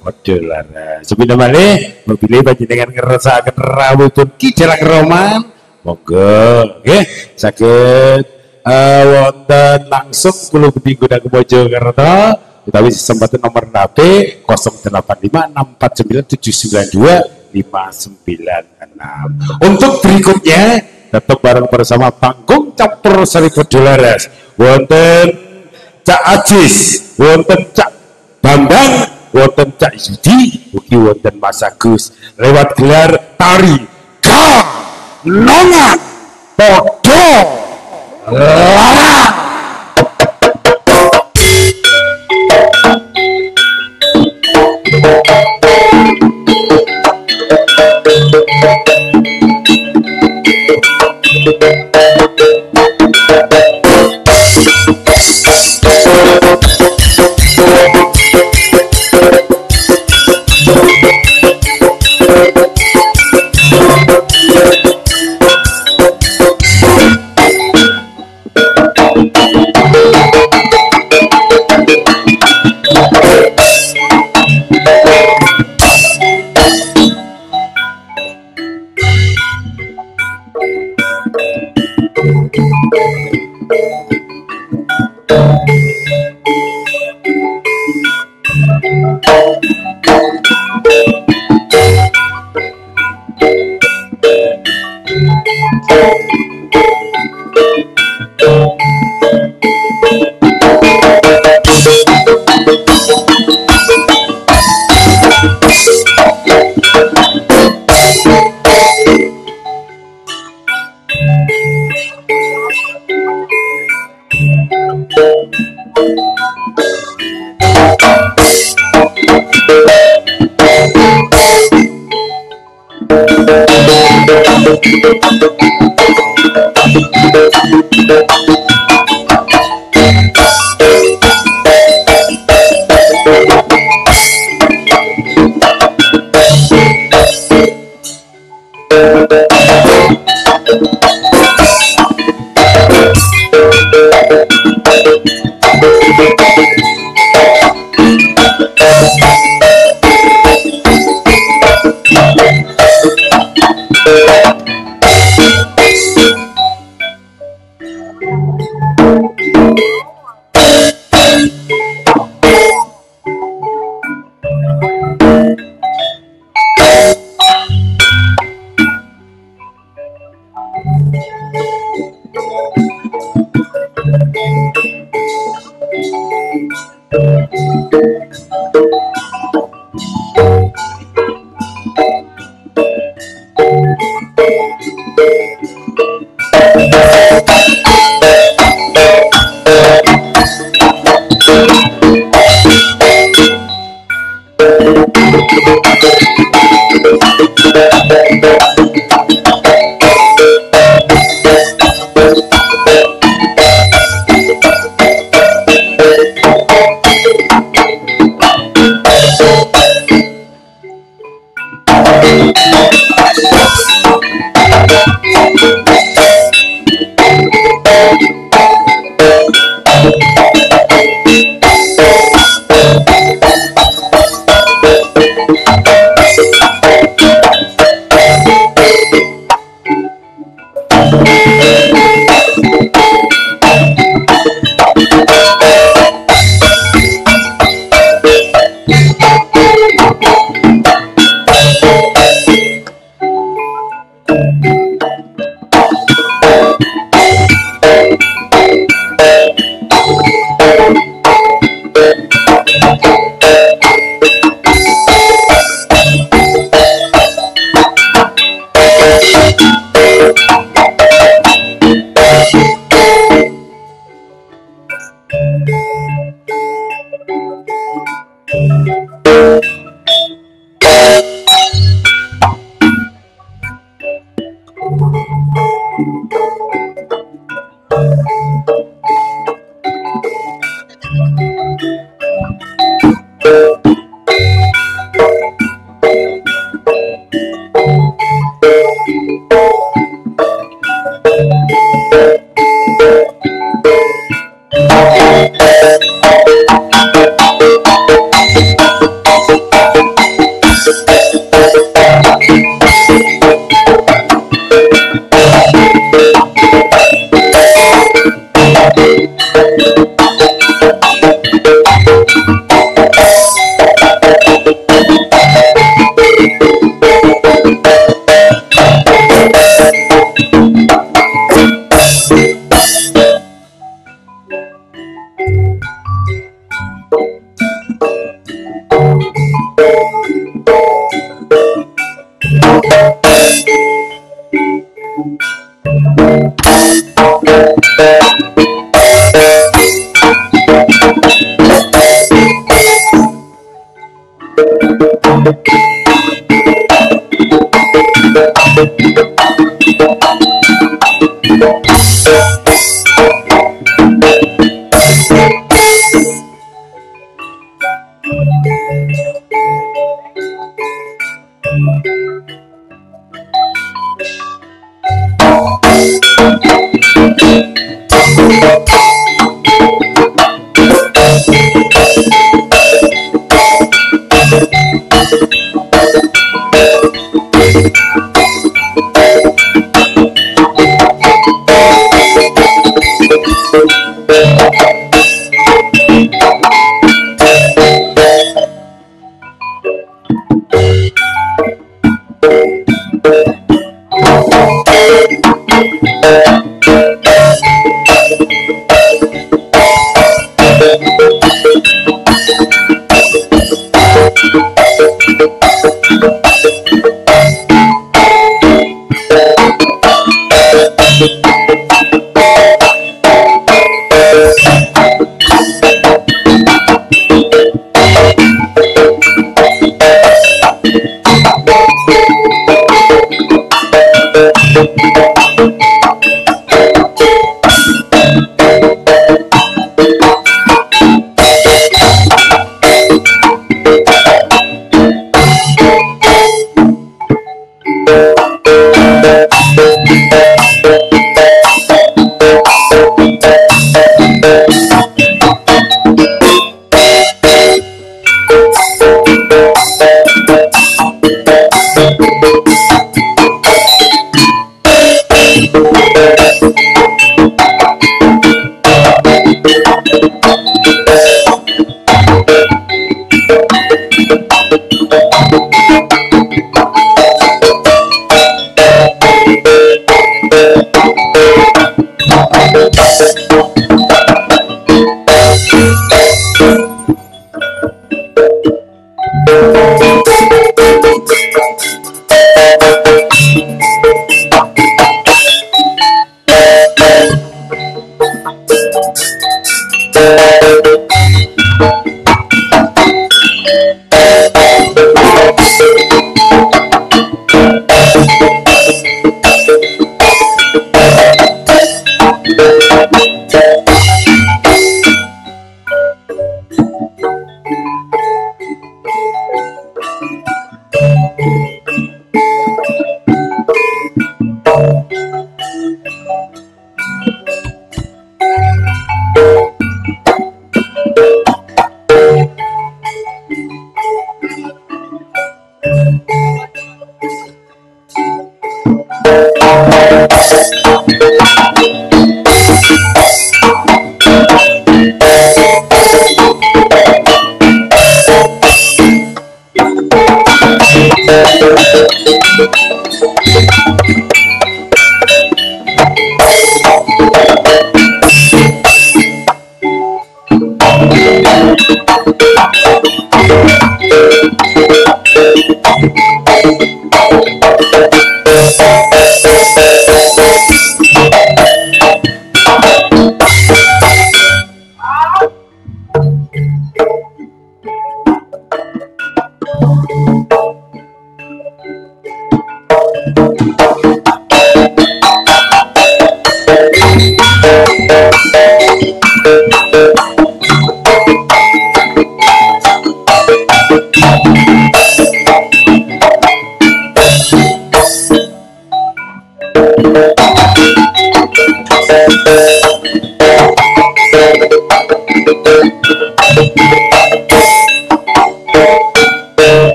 Waduh lara. Sepindah malih mobil panjenengan ngersakaken rawuhipun Ki Jarang Roman. Monggo nggih saged wonten langsung kula budi Gunung Mojokerto utawi kesempatan nomor HP 0856479259. Untuk berikutnya tetap bareng bersama panggung campur Seribu Dolares wonten Cak Ajis, wonten Cak Bambang, wonten Cak Yudi, ugi wonten Mas Agus lewat gelar tari Ganongan Podo Larang.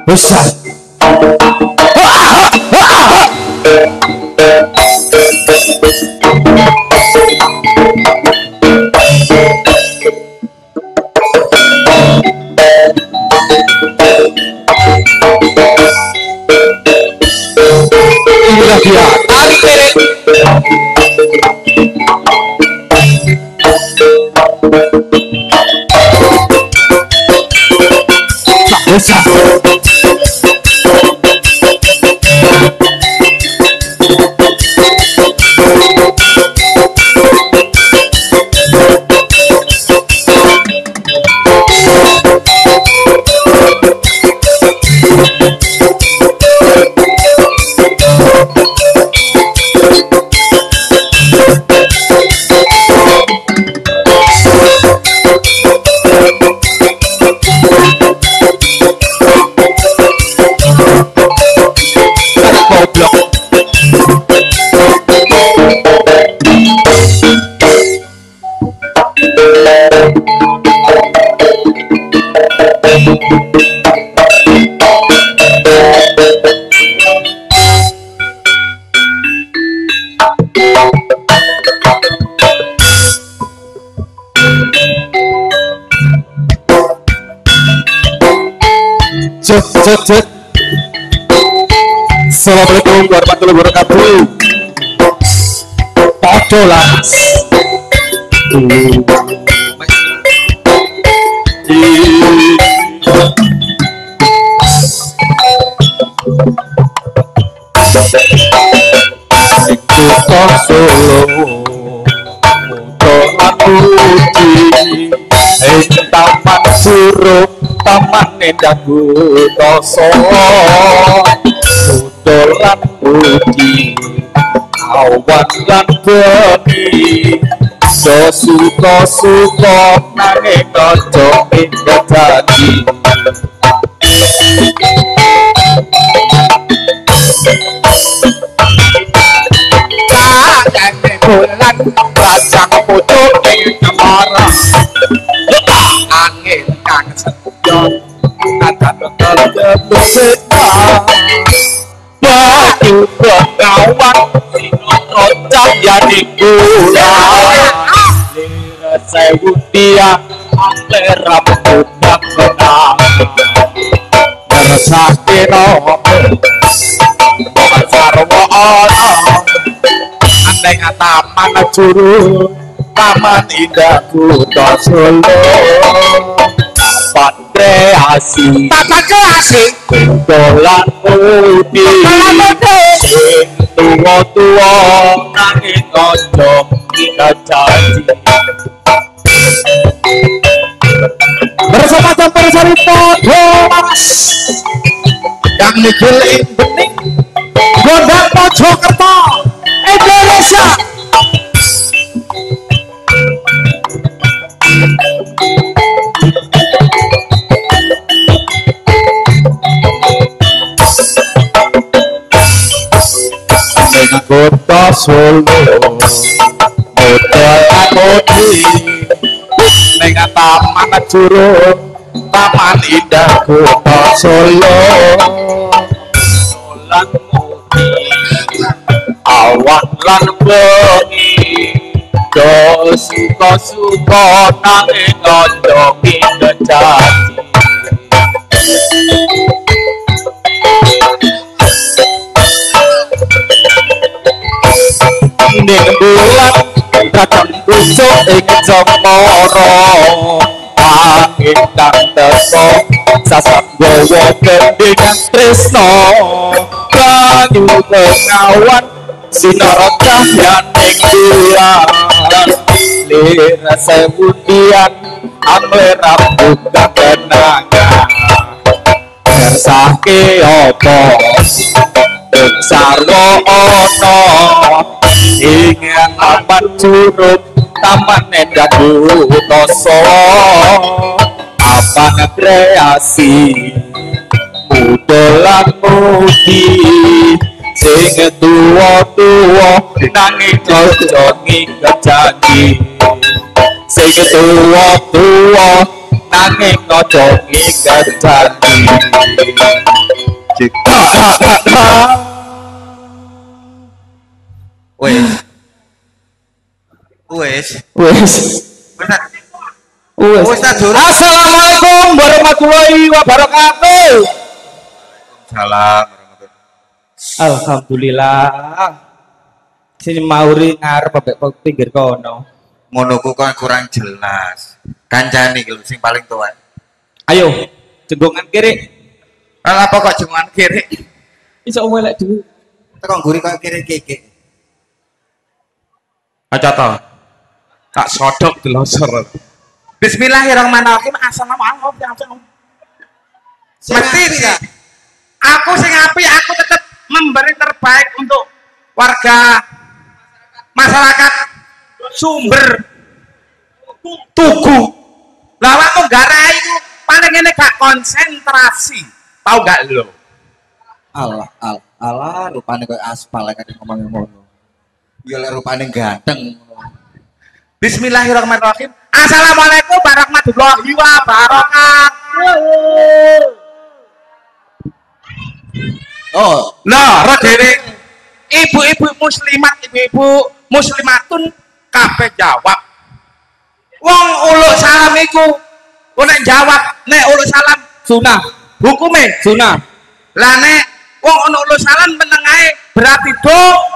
Besar. Inilah dia tali kering. Besar. Cet. Assalamualaikum warahmatullahi wabarakatuh. Podolas. Kota Solo, Kota Puji, Taman Suruh, Taman Dagu Toso, Dolan Puji, Awan lan Beni, Suko nanging ojo pindah dadi. Bulan rajang pucuk ing kemara, angin kang sedot kadan tetep batu bengawan sinoto cahyane kula lira sewu tiang lera budak benang ngersake nopo sarwa ana andeng taman juru taman indah kota Solo kreasi dolan putih sing tuwa nanging ojo kita janji bersama Campur Sari Podolas yang nigilin bening Gondang Mojokerto Indonesia. Kota Solo, Kota Putih, neng taman jurung, taman indah Kota Solo, Dolan putih, awan lan bengi, do suka nanging ojo kita janji. Ning bulan kadang busuk ing cemara angin kang teko sasanggawa gendingan tresna banyu bengawan sinar cahyaning bulan lira sewu tiang amlera buka kenangan kersake apa sarwa ana ingin taman curug taman dagu toso apa kreasi dolan putih sing tuwa nanging ojo ngiket janji sing tuwa nanging aja ngingkari. Wes. Assalamualaikum warahmatullahi wabarakatuh. Salam. Alhamdulillah. Sini mauri ngarep mbek pinggir kono. Ngono ku kok kurang jelas. Kancane iki lho sing paling tua. Ayo, jenggongan kiri. Lah apa kok jenengan kiri? Iso welek dulu. Teko ngguri kok kiri keke. Aja to. Tak sodok delosor. Bismillahirrahmanirrahim. Assalamualaikum. Mesti ya. Aku sing apik, aku tetap memberi terbaik untuk warga masyarakat Sumber Tugu. Lah aku garai itu paling ini gak konsentrasi. Tahu gak lo? Allah rupane koyo aspal lek ngomong ngono. Ya lek rupane ganteng. Bismillahirrahmanirrahim. Assalamualaikum warahmatullahi wabarakatuh. Oh, Nah, rodene ibu-ibu muslimat, ibu-ibu muslimatun kabeh jawab. Wong uluk salam iku nek jawab nek uluk salam Sunah, hukume sunah. lah nek wong ono uluk salam meneng ae berarti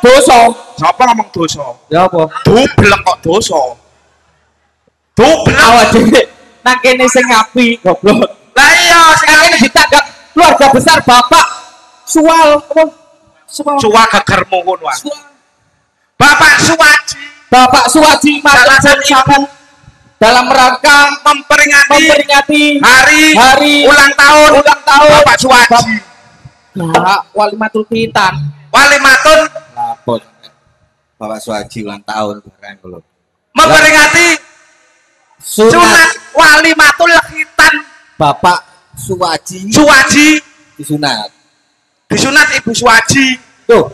Dosa. sapa ngomong dosa Ya apa? dublek kok dosa dublek Awak dhewe nang kene sing ngapi goblok. lah iya sing Nang kene ditanggap keluarga besar Bapak Suwal apa? suwa gegermu ngono wae. Suwal. Bapak Suwaji Bapak Suwaji Salah matur satu dalam rangka memperingati hari hari ulang tahun Bapak Suwaji. Nah, walimatul pitan. Walimatun lapor. Bapak Suwaji ulang tahun barang kula. memperingati sunat walimatul khitan Bapak Suwaji Suwaji disunat. disunat Ibu Suwaji. Tuh.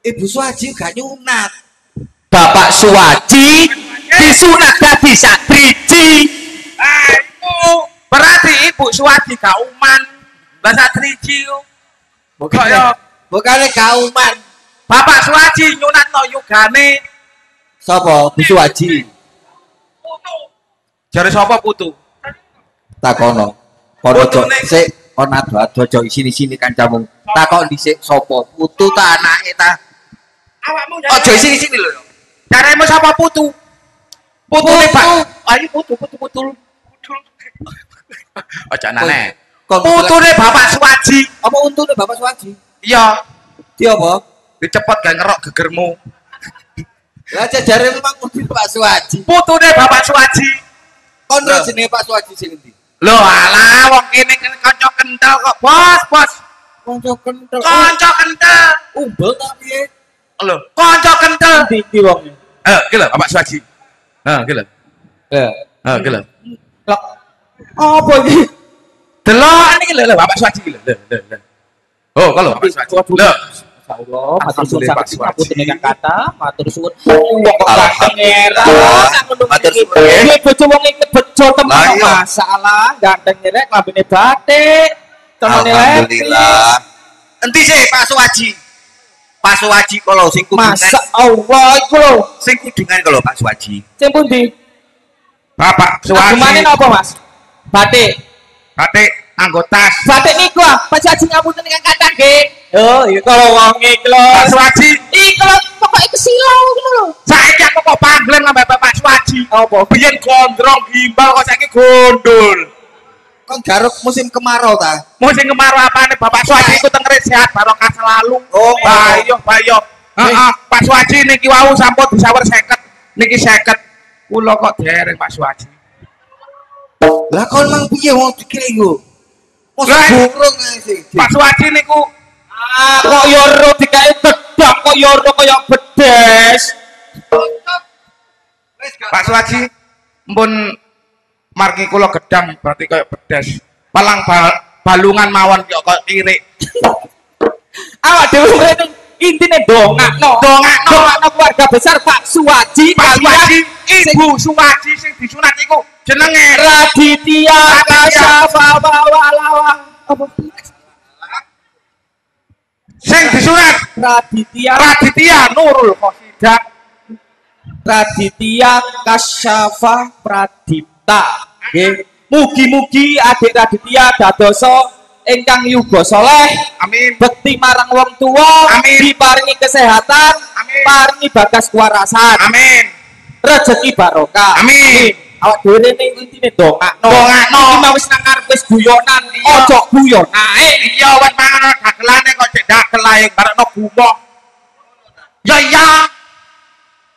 Ibu Suwaji gak nyunat. Bapak Suwaji disunat dadi satriji. Itu berarti Ibu Suwaji kauman bahasa triji kok ya Bukane kauman. Bapak Suwaji nyunat no yugane Sapa? Bu Suwaji. jare sapa putu Takono. Kono Putune. sik kon ado-ado aja sini-sini kancamu. Takon dhisik sapa? Putu ta anake ta? awakmu Aja sini-sini lho. caremu sapa putu putune Pak ayo putu aja aneh putune Bapak Suwaji Apa untune Bapak Suwaji? iya Di apa? dicepot gak ngerok gegermu Lah jare memang untune Pak Suwaji. putune Bapak Suwaji Kon ro jenenge Pak Suwaji sing endi? lho alah wong kene kanca kental kok bos Kanca kenthel. kanca kental Umbel ta piye? lho kanca kental Iki wong. iki lho Bapak Suwaji iki lho iki lho Lek apa iki? delok niki lho Bapak Suwaji lho oh kalau Bapak Suwaji lho Insyaallah, matur suwun Alhamdulillah, Pak sakit Suwaji. ngapunten ingkang kathah, matur suwun. Wong kok ganteng era. Matur suwun. Iki bojo wong iki bejo Lah, temen iya. masalah ganteng rek lambene batik. Temene Alhamdulillah. Endi sih Pak Suwaji? Pak Suwaji kalau sing kudungan, Masa Allah iku lho. sing kudungan kalau Pak Suwaji. Sing pundi? Bapak Suwaji Agumane napa, Mas? Batik. batik anggota Batik niku ah, Pak Haji ngapunten ingkang kathah nggih. Oh, iya kalau wong iki lho. Pak Suwaji Iki lho pokoke kesilau ngono lho. saiki aku kok panggilan sama Bapak Suwaji Apa? biyen gondrong gimbal kok saiki gondol Kon garuk musim kemarau ta? musim kemarau apane Bapak Suwaji iku tengere sehat barokah selalu Oh, bayo heeh Pak Suwaji niki wau sampun disawer 50 niki 50 kula kok dereng Pak Suwaji Lah kon mang piye wong dikira nggo? Mosok Lah, burung ae sih. Pak Suwaji niku Kok yo ro dikae gedang kok yo ro kaya bedes. Pak Suwaji mpun margi kula gedang berarti kaya bedes palang balungan mawon kok irik Awak dhewe mrene intine dongakno keluarga besar Pak Suwaji Pak kalian Suwaji Ibu Suwaji sing disunat iku jenenge Raditya Kasyafa Bawalawa. Apa? sing disurat Raditya Nurul Qasidah Raditya Kasyafa Pradipta. Nggih. Mugi-mugi adik Raditya dadosa ingkang yuga saleh. amin Bekti marang wong tuwa, Amin. diparingi kesehatan, Amin. paringi bagas kewarasan, amin rezeki barokah. Amin. Awak dhewe rene intine dongakno. Dongakno. Iki mau wis nang arep wis guyonan, Iya. ojo guyon ae. iya wis mangan dagelane kok cek dagel ae barekno gumoh ya iya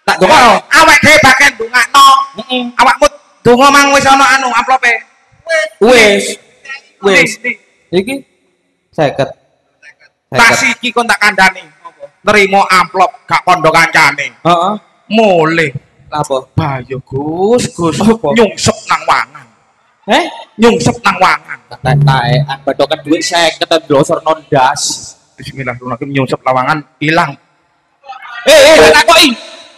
Tak donga. awak dhewe bagian ndongakno Heeh. awakmu donga mang wis ana anu amplope Wis. Wis. Wis. Iki 50. Tas iki kon tak kandhani. Nerimo amplop gak kondo kancane. Heeh. Mulih. Apa? Bayo Gus, Apa? nyungsep nang wangan. Nyungsep nang wangan. Tak badokan duit 50 ta blosor nondas. Bismillahirrahmanirrahim nyungsep lawangan ilang. Tak takoki.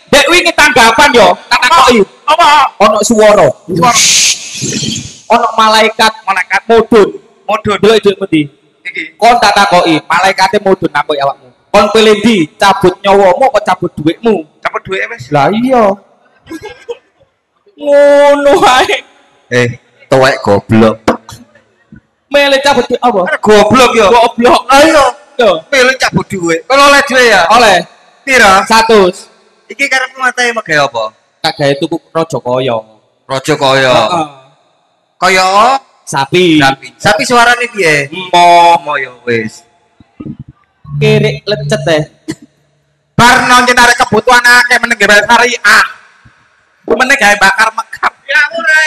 Dek wingi tanggapan yo, tak takoki. Apa? Ono swara. Ono malaikat mudhun. Modun Delok dhuwit pundi? iki. Kon tak takoki, malaikate mudhun nakoki awakmu. Kon pilih ndi? Cabut nyawamu apa cabut dhuwitmu? Cepet duwe wis. Lah iya. Ngono ae. Tuwek goblok. Milih cabut dhuwit apa? Goblok yo. Goblok. Ayo, Yo, pilih cabut duwe. Kalau oleh duwe ya. oleh Pira? 100. Iki karep mate make apa? Tak gawe tuku raja kaya. Raja kaya. Heeh. Kaya Sapi. sapi suarane piye? Mo Moyo wis. kirik lecet teh. Bar nonton arek kebutuhan akeh meneng gawe syariah. Meneng gawe bakar mekap. Ya ora.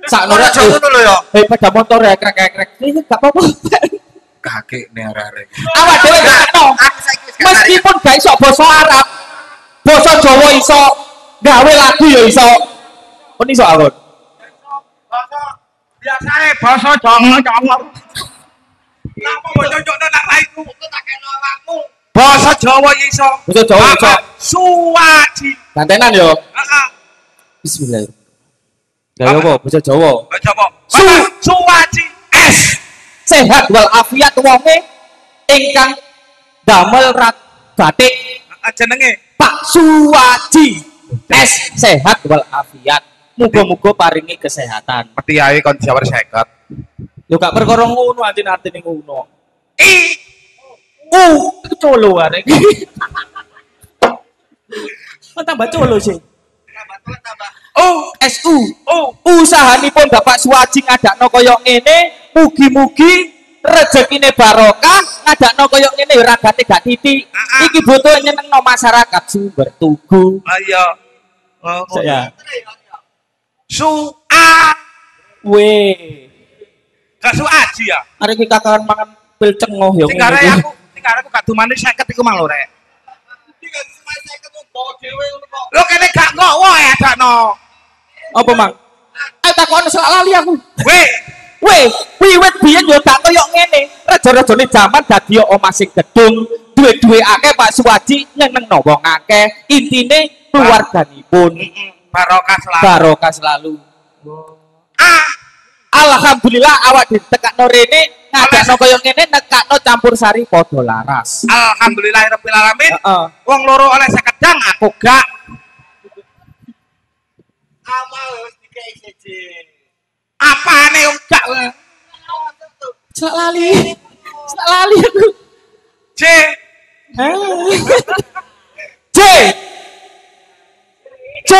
Sakno Ora rek. ngono lho ya. Pada motor ya krek-krek. Ini gak apa-apa. Kakek nih arek. Awak dhewe gak ono. Aku saiki wis gak Meskipun gak iso basa Arab, basa Jawa iso, gawe lagu ya iso. Kon iso akon. biasae basa jongo-jongo. Napa bocok-bocok nang raiku tak kena awakmu. Basa Jawa iso. Basa Jawa iso. Bapak Suwaji. Gantenan yo. Heeh. Bismillah. Gawe apa? Basa Jawa. Baca apa? Bapak Suwaji S. Sehat wal afiat wonge ingkang damel rat batik Jenenge Pak Suwaji. S sehat wal afiat. Muga-muga paringi kesehatan. mesti ae kon jawar 50. Yo gak perkara ngono artine ngono. I Itu colo arek. Kok tambah colo sih? SU. Usahanipun Bapak Suwaji ngadakno kaya ngene, mugi-mugi rezekine barokah, ngadakno kaya ngene ora gate gak titik. Iki butuh nyenengno masyarakat sumber tugu. ayo. Saya. Su-a. Weh. Gak Suwaji ya. Arek iki kakaran mangan pil cengoh ya. Sing arek aku gak dumane 50 iku mang lho rek. Lho kene gak ngowo ya dakno. Apa mang? Takon selak lali aku. Weh, Wiwit biyen yo gak koyo ngene. Raja-rajane jaman dadi omah sing gedung, duwe-duwe akeh Pak Suwaji nyenengno wong akeh. Intine keluarganipun barokah selalu. barokah selalu. Ah, Alhamdulillah awak ditekakno rene, ngadakno koyo ngene nekakno campur sari padha laras. alhamdulillahirabbil alamin. Heeh. Wong loro oleh 50 aku gak. Amal wis dikai siji. Apane om gak? Selak lali. Selak lali aku. C. C. C.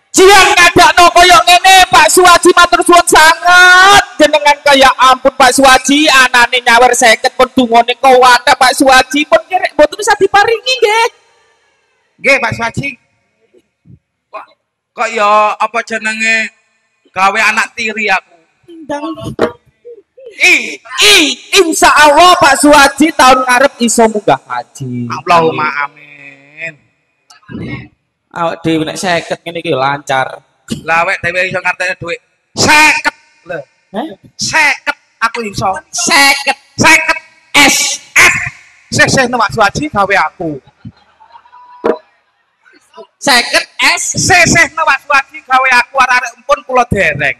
Jiang ngadakno koyo ngene Pak Suwaji matur suwun sanget jenengan kaya ampun Pak Suwaji anane nyawer 50 pun dungane kuwate Pak Suwaji pun kirek mboten bisa diparingi nggih. Nggih Pak Suwaji. Kok ya apa jenenge gawe anak tiri aku. Insya Allah Pak Suwaji tahun ngarep iso munggah haji. Allahumma amin. Awak dhewe nek 50 ngene iki lancar. Lah wek dhewe iso ngarteni dhuwit 50. Lho. 50 aku iso. 50 S. Sih Pak Suwaji gawe aku. 50 S. Sesehna Waswadi gawe aku arek empun kula dereng.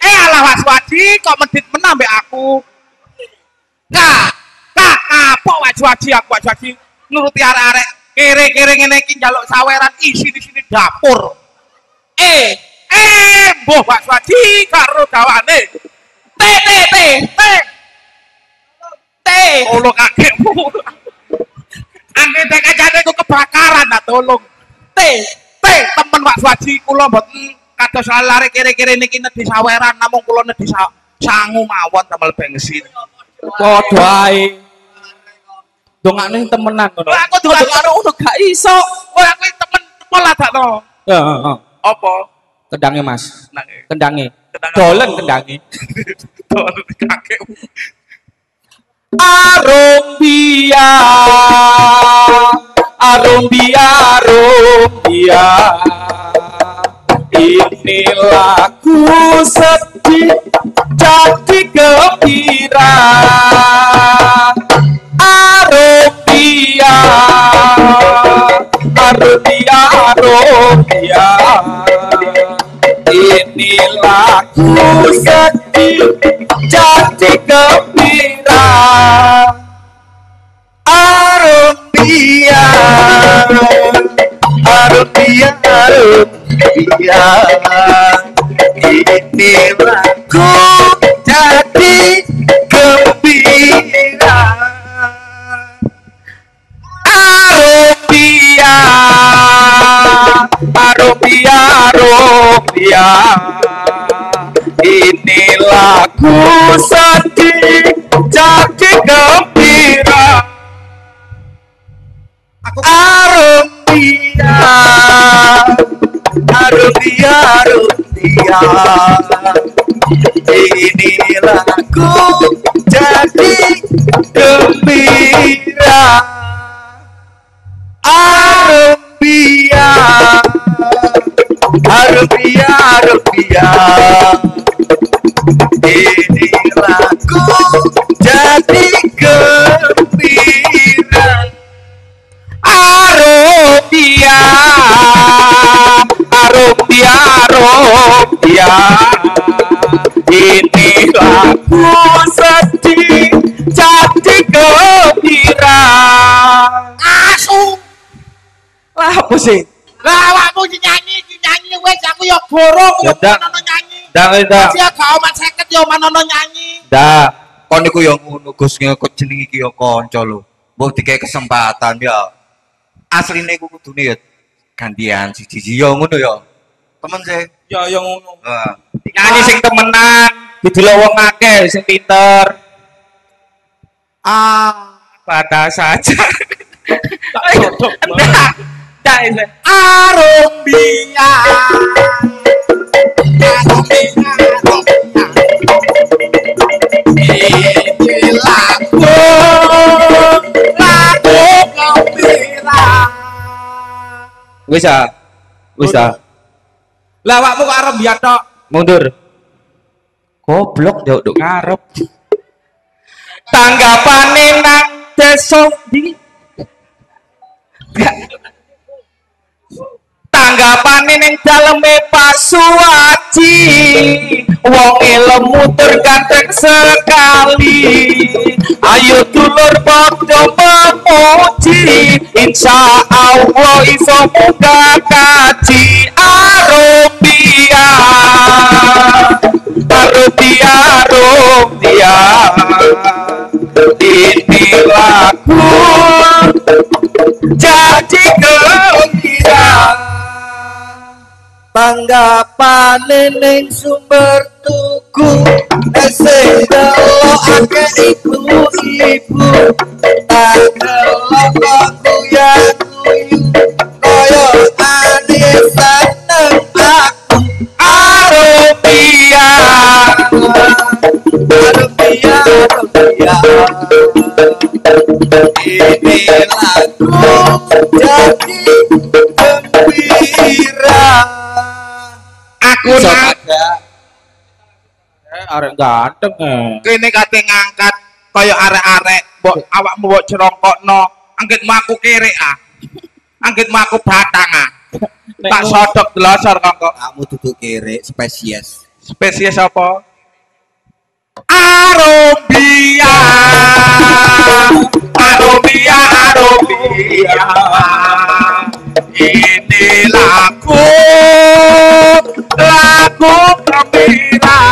Alah Waswadi kok medit menah mbek aku. Apa Waswadi aku Waswadi nuruti arek-arek kere-kere ngene iki njaluk saweran isi di sini dapur. Mbah Waswadi karo gawane. Tolong kakekmu. Angge tek ajane ku kebakaran nah tolong. Temen Pak Swaji kula mboten kados lare kere-kere niki nedhi saweran namung kula nedhi sangu mawon damel bensin. Padha ae. Dongane temenan ngono. Aku dongane ngono gak iso. Kowe aku temen pola dakno. Heeh. Apa? Kendange Mas. Kendange. Kendange. Dolen kendange. Dolen kakekmu. Arumbia, ini lagu sedih jadi gembira. Arumbia, ini lagu sedih jadi gembira. Ini lagu jadi gembira. Arumbia, ini lagu sedih jadi gembira. Arumbia, ini lagu jadi gembira. Arumbia, ini lagu jadi gembira. Arumbia, ini lagu sedih jadi gembira. Asu. Lah apa sih? Lah awakmu nyanyi wis aku ya goro Ya, dak. manono nyanyi. Dak. Ya gak omat 50 ya manono nyanyi. Dah. Kon niku ya ngono Gus, kok jeneng iki ya kanca lho. Mbok dikek kesempatan ya. Asline iku kudune ya gantian siji ya ngono ya. Temen sih. Ya ngono. Heeh. Nyanyi sing temenan, didelok wong akeh sing pinter. Pada saja. Arumbia. Ini lagu gembira. Wis ah. Lah awakmu kok Arumbia tok. Mundur. Goblok yo nduk ngarep. Tanggapane nang desa ndi? Tanggapane ning daleme Pak Suwaji, wonge lemu terganteng sekali. Ayo dulur padha memuji, insya Allah iso muga kaji. Arumbia, ini lagu jadi gembira. Tanggapane ning sumber tuku sing delok akeh ibu-ibu tak delok kok guyu kaya ane seneng aku. Arumbia, ini lagu jadi gembira. Aku nak arek ganteng kene kate ngangkat kaya arek-arek mbok awakmu mbok cerongkokno anggitmu aku kere ah. Anggitmu aku batangan. Nek Tak sodok delosor kok. Kamu duduk kere spesies. Spesies apa? Arobia. Arobia, Arobia. Ini lagu gembira.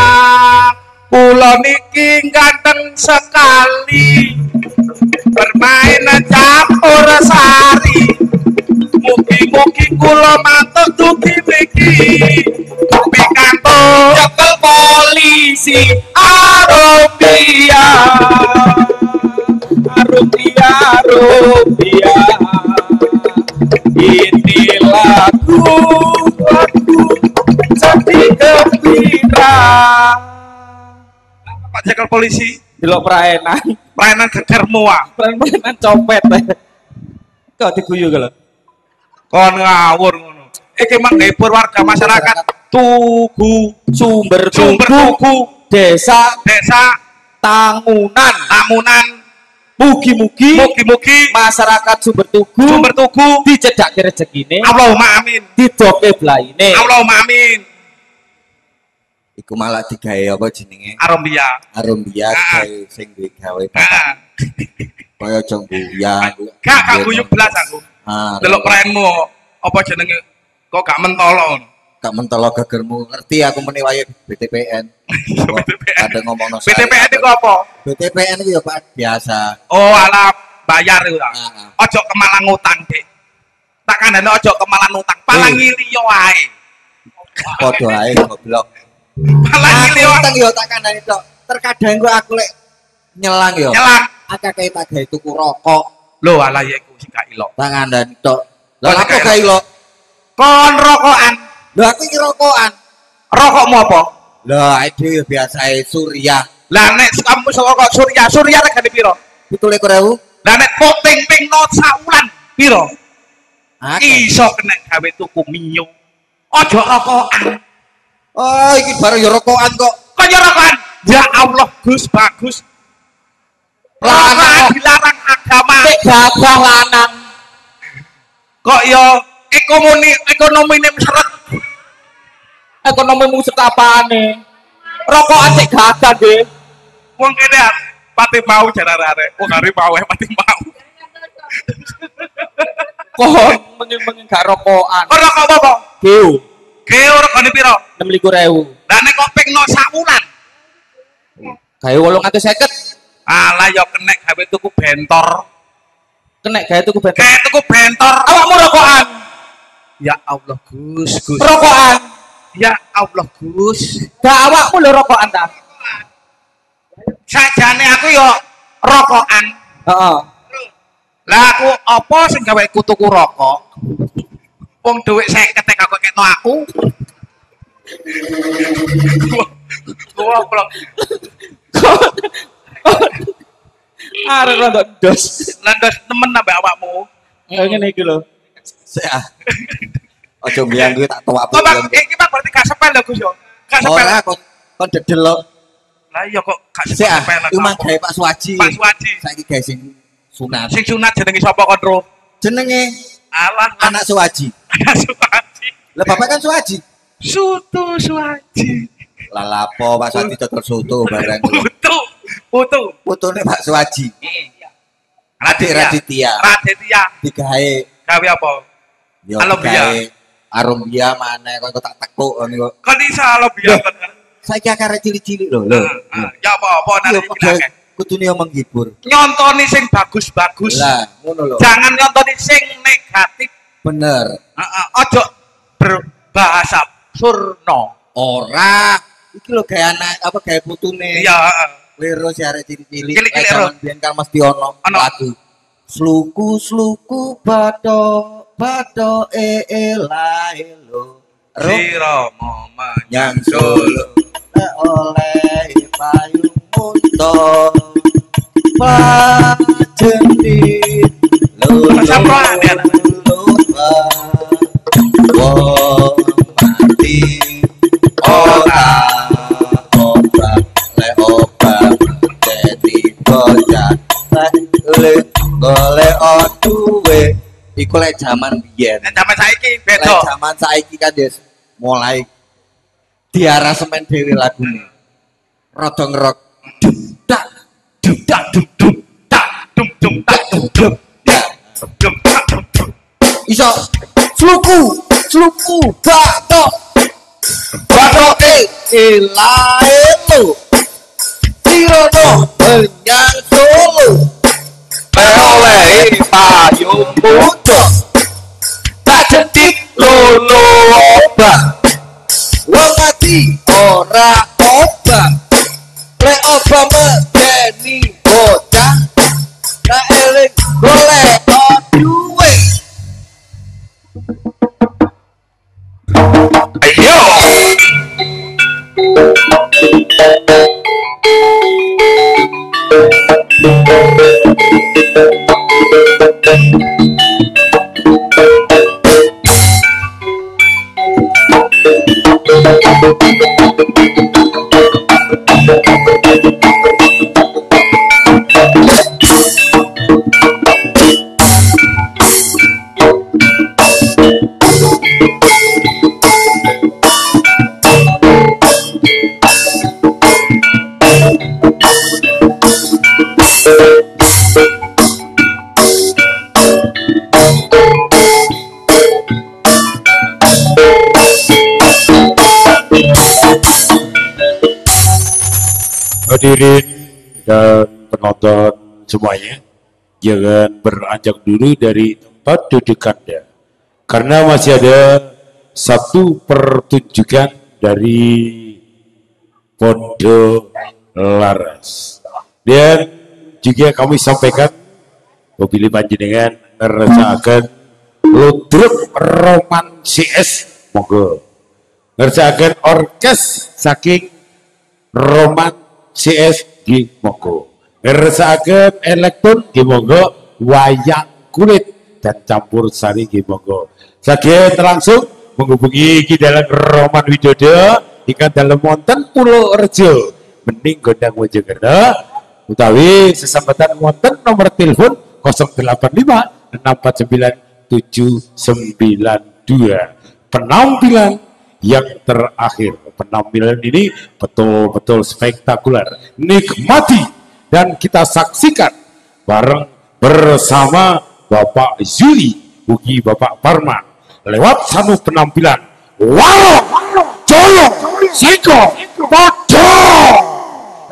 Kula niki ganteng sekali. Bermain campur sari. Mugi-mugi kula mantuk dugi miki. Pikantuk nyekel polisi Arobia. Arobia, Arobia. Ini lagu jadi gembira. Pak Jekel polisi delok praenan. pelayanan gegermu ah. Praenan copet. Kok diguyu kalau Kon ngawur ngono. Iki menghibur warga masyarakat Tugu sumber Tugu desa Tangunan mugi-mugi masyarakat sumber tugu dicedhake rezekine Allahumma amin didoke blaine Allahumma amin. Iku malah digawe apa jenenge? Arombia gawe sing duwe gawe bapak. Kaya aja guyang. Gak guyub blas aku. Delok peraenmu apa jenenge kok gak mentolo. Gak mentolo gegermu. Ngerti aku meni wae BTPN. Ada ngomongno saya. BTPN iku apa? BTPN iku ya Pak biasa. Oh, ala bayar iku ta. Aja kemalang utang, Dik. Tak kandhane aja kemalang utang, palangi liya wae. Padha ae goblok. Palangi liya utang yo tak kandhane tok. Terkadang kok aku lek nyelang yo. Nyelang. Akeh tak gawe tuku rokok. Lho ala ya iku sing gak ilok. Tak kandhane tok. Lah apa gawe ilok? Kon rokokan. Lho aku iki rokokan. Rokokmu apa? Lah itu biasa Surya. Lah nek kamu rokok Surya regane piro? 17.000. Lah nek koping pingno saulan piro? Akeh. Iso kena gawe tuku minyo. Aja rokokan. Oh, iki baru ya rokokan kok. Kok ya rokokan? Ya Allah, Gus bagus. Larang dilarang agama. nek gabah lanang Kok ya ekonomine seret. ekonomi musik apane rokokan sik gagah nggih Wong kene pati mau jarare. Wong hari mau pati mau. kon menging gak rokokan Kok rokok apa? geo Geo regane piro? 26.000 Lah nek kok pingno saulan. gawe 850 Alah ya kena gawe tuku bentor. kena gawe tuku bentor Kayak tuku bentor. awakmu rokokan Ya Allah, Gus. rokokan Ya Allah, Gus. gak awakmu lho rokokan ta Sajane aku yo rokokan. heeh Lah aku apa sing gawe ku tuku rokok? Wong dhuwit 50 kok ketno aku. Gua blok. arek rada ndos Landas temen ambek awakmu. ngene iki lho Saya. Aja biang duit tak tuwa Kok Bang, iki Bang berarti gak sepel lho Gus yo. Gak sepel. Ora kon dedel lo. Lah iya kok gak Saya. sepel. Iku mah gawe Pak Suwaji. Pak Suwaji. Saiki gawe sing sunat. Sing sunat jenenge sapa kon, Bro? Jenenge Alah, anak Suwaji. anak Suwaji. Lah bapak kan Suwaji. Soto Suwaji. Lah lapo Pak Suwaji dodol soto barang. Putu. Fotone Pak Suwaji. Adik Raditya. Digawe Gawe apa? yo Arombia. gawe Arombia maneh kok tak tekuk ngono kok. Kan iso Arombia kan. Saiki akare cilik-cilik lho. Lho. Ya apa-apa Yo nanti bilangke. kudune yo menghibur. Nyontoni sing bagus-bagus. Lah, ngono lho. Jangan nyontoni sing negatif. Bener. Heeh, aja berbahasa surno. Ora. Iki lho gawe anak apa gawe putune. Iya, heeh. Lero si arek cilik-cilik. Cilik-cilik, Zaman biyen kan mesti ono Ono. lagu. Sluku bato lae lo. Sira momen Yang solo oleh payung motor. Pajenit Samproan, ya, anak. Wong mati ora obat le obat jadi bocah le golek duwe Iku lek zaman biyen. Nek zaman saiki Lek beda. zaman saiki kan des mulai diarasemen dhewe lagune. Rada ngerok tak tak Dum dum tak dum dum tak dum dum dum tak dum dum. iso sluku batok batoke elaelo sirono menyang solo Oleh payung muda tak jentik lolo obat wong ati ora obat lek obat medeni bocah ra eling golek duwe ayo. Hadirin dan penonton semuanya, jangan beranjak dulu dari tempat duduk Anda, karena masih ada satu pertunjukan dari Pondok Laras. Dan juga kami sampaikan mobil panjenengan ngerjakan ludruk roman CS monggo, ngerjakan orkes saking roman CS di monggo, ngerjakan elektron di monggo, wayang kulit dan campur sari di monggo. Saged langsung menghubungi ki dalam Roman Widodo ikan dalam wonten Pulau Rejo mending Gondang Mojokerto utawi sesambatan wonten nomor telepon 085 649 792. Penampilan yang terakhir, penampilan ini betul-betul spektakuler, nikmati dan kita saksikan bareng bersama Bapak Zuli ugi Bapak Parman lewat satu penampilan Walo Jolo Siko Podo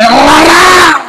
Larang.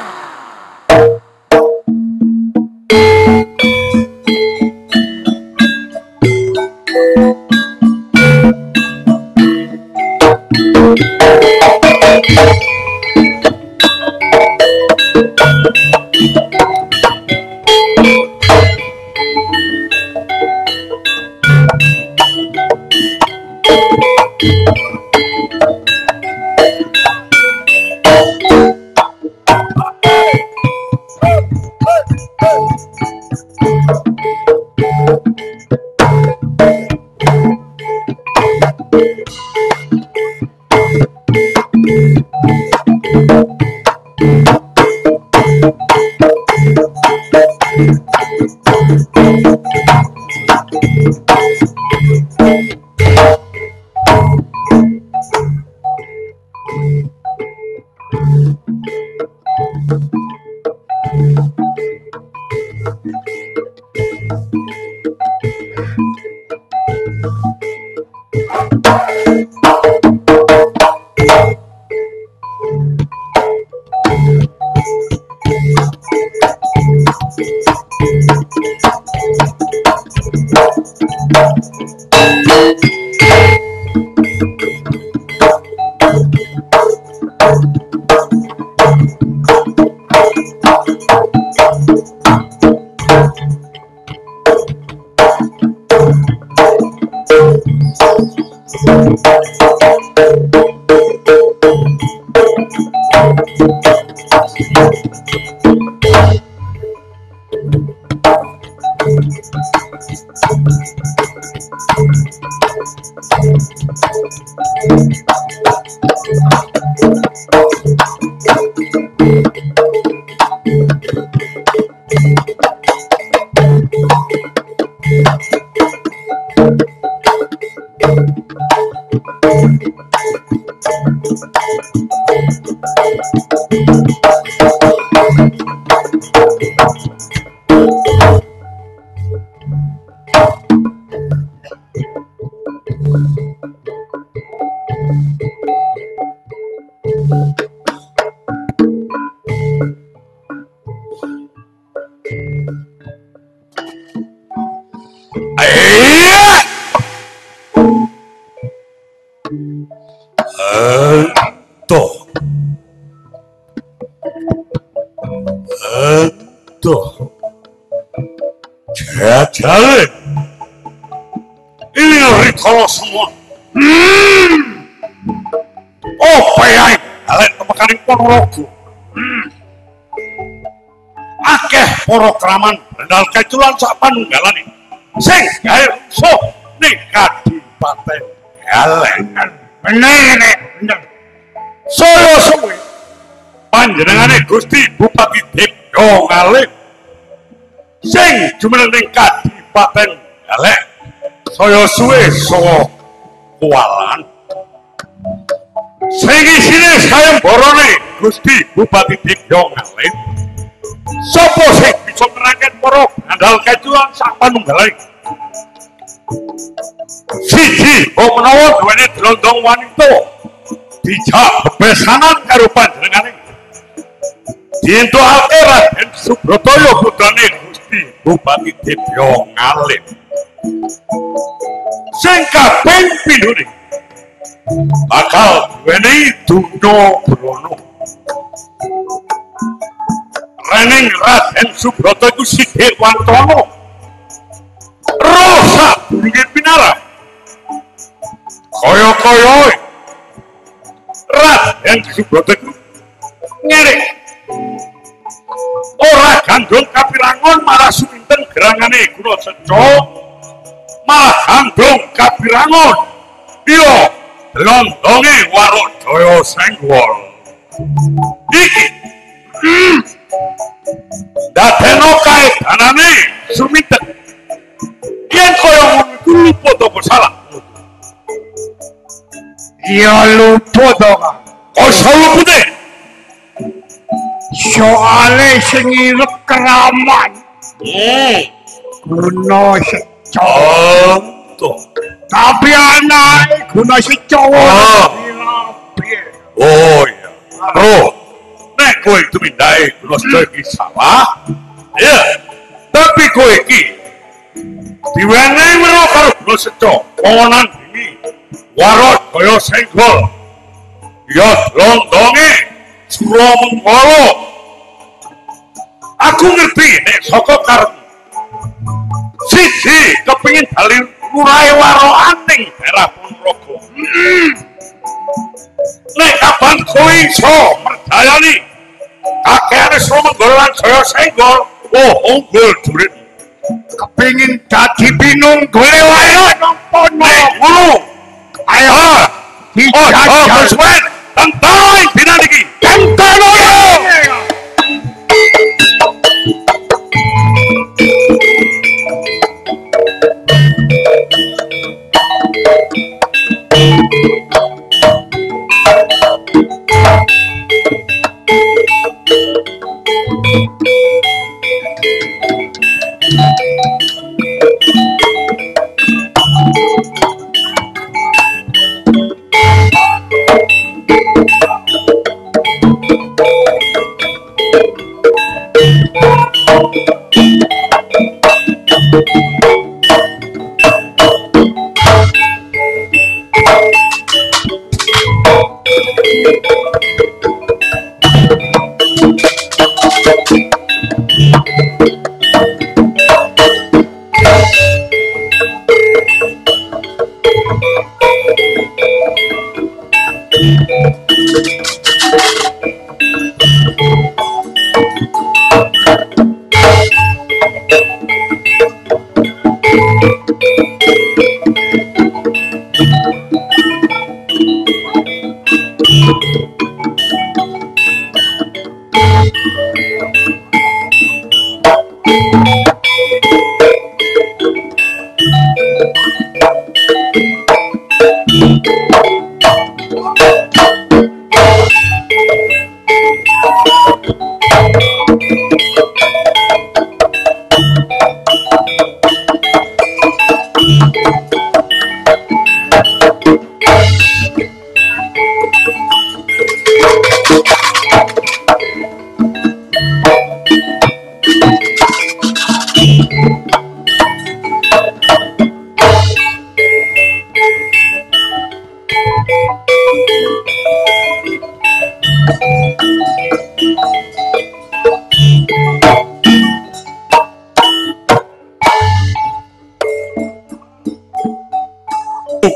Jajal ini rikala semua oh payah kalian temekaning Ponorogo akeh para kraman bendal keculan sak panunggalane sing gawe rusuh ning Kadipaten Galengan bener saya suwe panjenengane Gusti Bupati Dipyo Ngalim sing jumeneng Kadipaten Galengan saya suwe saha kuwalan sing isine sayembarane Gusti Bupati Dipyo Ngalim sapa sing bisa ngerangket para ngandal keculan sak panunggalane siji menawa duwene drondong wanita dijak bebesanan karo panjenengane dientukake Raden Subrata putrane Gusti Bupati Dipyo Ngalim sing kaping pindhone bakal duweni Duna Brana rening Raden Subrata iku Sidhi Wantana rosa durunge pinara kaya-kaya Raden Subrata iku ngerek ora gandung kapirangon malah suminten gerangane Guna Seco malah gandung kapirangon iya lontone Warok Jaya Senggol iki dadeno kaedanane suminten yen kaya ngono iku luput apa salah ya luput to Kang kok lupute soale sing irep keraman Guna Seco tapi anake Guna Seco oh iya nek kowe tumindahe Guna Seco iki salah ya tapi kowe iki diwenehi weruh karo Guna Seco ponan iki Warok Jaya Senggol ya lontone Suramengkala aku ngerti nek saka karep siji kepengin bali lurahe warokaning daerah Ponorogo nek kapan kowe iso merdayani kakeane Suramengkala lan Jaya Senggol oh unggul jurit kepengin dadi pinunggule wae nang Ponorogo ayo dijajal tentang dina niki tentang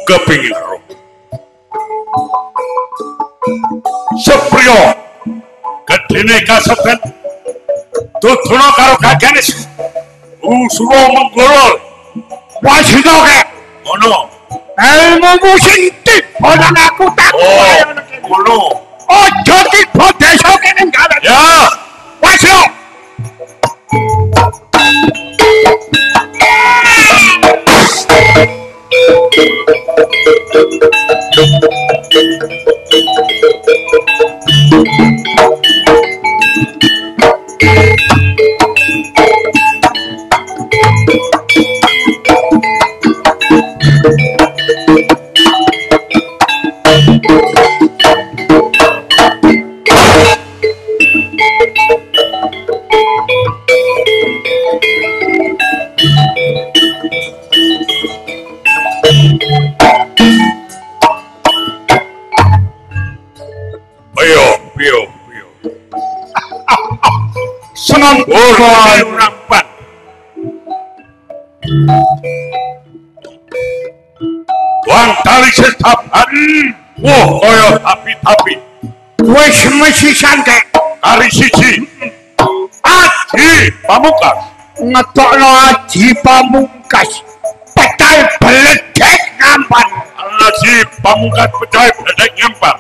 kepingin roh. Supriyo gedene kasebat tutuno karo gagane suruh menggolol wasito ke ngono ilmu sing tiba nang aku tak ngono ojo tiba desa kene gawe ya wasito senang bola rampan wang tali setapan wah kaya tapi wes mesti santai kali siji Aji Pamungkas ngetokno Aji Pamungkas petai beledek ngampan Aji Pamungkas petai beledek ngampan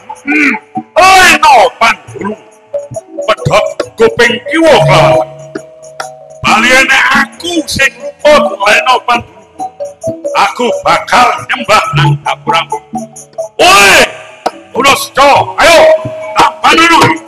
no pandulu pedhot kuping kiwa kelawan baliyane aku sing luput leno pandulu aku bakal nyembah nang dapurang woi ulos co ayo tampan dulu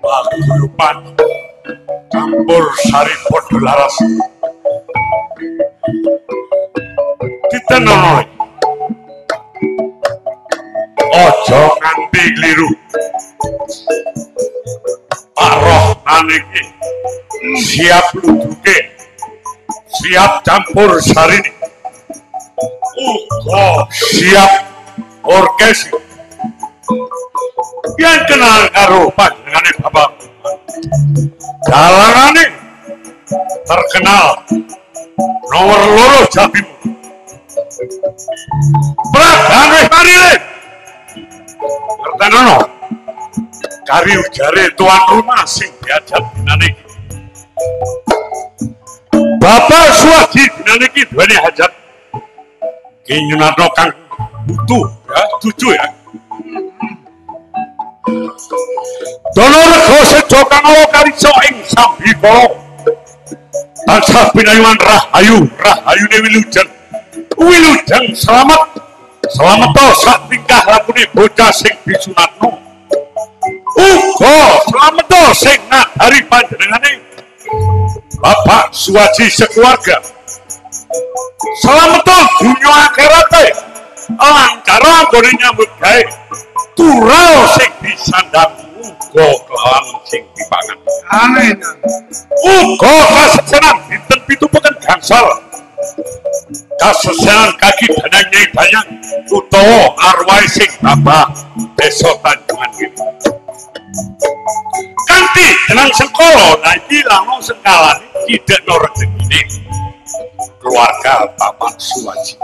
paguyuban campur sari padha laras ditenono aja nganti kliru paroh aniki siap luduke siap campur sari siap orkes yang kenal karo panjenengane bapak galangane terkenal nomor loro Jatim Pragan wis mari le ngertenono kari ujare tuan rumah sing diajak dinane iki Bapak Suwadi dinane iki duweni hajat ki nyunarno kang butuh ya tujuh ya Dono rego sedo kang awa karisa ing sambikala tansah pinayungan rahayune wilujeng selamat to sak tingkah lakune bocah sing disunatno uga selamat to sing ngadari panjenengane Bapak Suwaji sekeluarga Selametul dunia akhirat lancar anggone nyambut gawe tural sing disandang uga kelawan sing dipangan. Amin. Uga kasesanan dinten 7 peken gangsal kasesanan kaki danang Nyai Dayang utawa arwah sing babah desa Tanjungan iki kanthi jeneng Sengkala. Nah iki langsung sengkalane kidekno rezekine keluarga Bapak Suwaji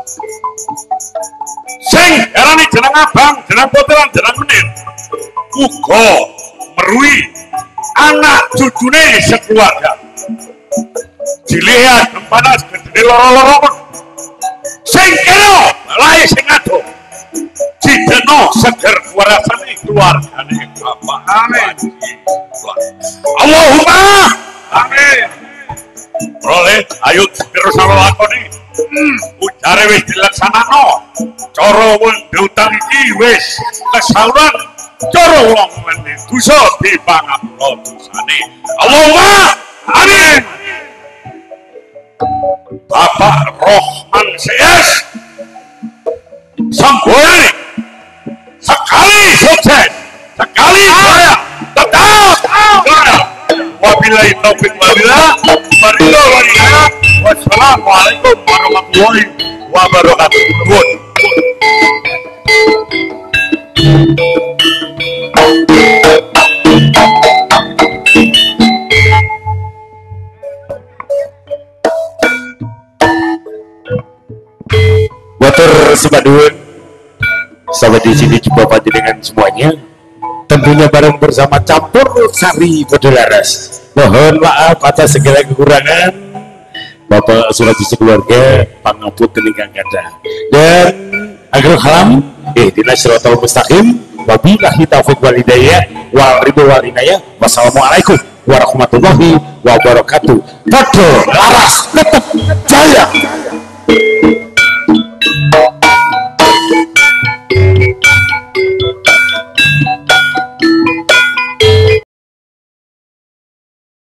sing arane jeneng Abang, jeneng Putra, jeneng Menir uga merui anak cucune sekeluarga dilihat panas gede loro-loro sing kena lae sing ado dideno seger warasane keluargane Bapak. Amin. Allahumma amin. Oleh ayo terus lakoni ujare wis dilaksanakno cara wendhutan iki wis kesauran cara wong meneh dosa dipangapura dosane. Allahumma amin. Bapak Rohman CS Samboyani sekali sukses sekali jaya tetap jaya. Wabillahi taufiq walhidayah. Wassalamualaikum warahmatullahi wabarakatuh. Watur semadun sampai di sini jumpa panjenengan semuanya, tentunya bareng bersama Campur Sari Pedularas. Mohon maaf atas segala kekurangan. Bapak Suwaji sekeluarga pangapunten ingkang kathah. Dan akhirul kalam ihdinas siratal mustaqim wabillahi taufiq wal hidayah wal ridho wal inayah. Wassalamualaikum warahmatullahi wabarakatuh. Padha laras tetep jaya.